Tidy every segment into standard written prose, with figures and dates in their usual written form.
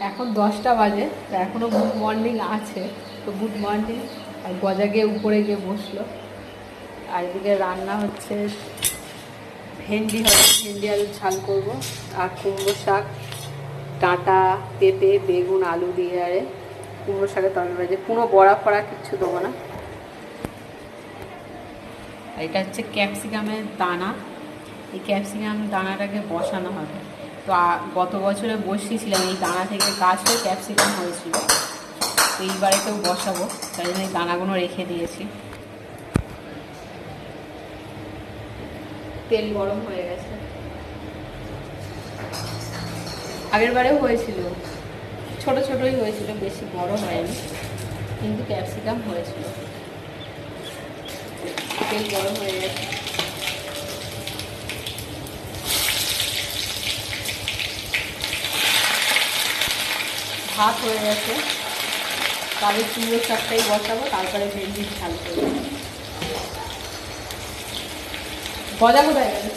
এখন 10টা বাজে, এখনও গুড মর্নিং আছে। তো গুড মর্নিং। আর গজা গিয়ে উপরে গিয়ে বসলো। আর এদিকে রান্না হচ্ছে, ভেন্ডি আলুর ঝাল করবো, আর কুমড়ো শাক, ডাঁটা, পেঁপে, বেগুন, আলু দিয়ে আরে কুমড়ো শাকের তরকারি। কোনো বড়া ফড়া কিচ্ছু দেবো না। আর এটা হচ্ছে ক্যাপসিকামের দানা। এই ক্যাপসিকাম দানাটাকে বসানো হবে। তো গত বছরে বসিয়েছিলাম, এই দানা থেকে গাছ হয়ে ক্যাপসিকাম হয়েছিল। তো এইবারেতেও বসাবো, তাই জন্য এই দানাগুলো রেখে দিয়েছি। তেল গরম হয়ে গেছে। আগের বারেও হয়েছিল, ছোট ছোটই হয়েছিল, বেশি বড় হয়নি, কিন্তু ক্যাপসিকাম হয়েছিল। তেল গরম হয়ে গেছে। ভাত হয়ে গেছে, তাহলে কুমড়ো শাকটাই বসাবো, তারপরে ভেন্ডির ঝাল করবো। গজা কোথায় গেছে?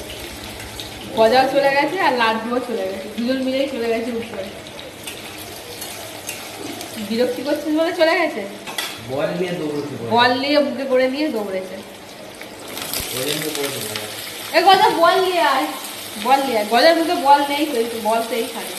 গজাও চলে গেছে আর লাড্ডুও চলে গেছে, দুজন মিলেই চলে গেছে উপরে। বিরক্তি করছিস বলে চলে গেছে। বল নিয়ে বুকে করে নিয়ে দৌড়েছে। গজা বল নিয়ে আয়, গজার বুকে বল নেই তো, বল তো এইখানে।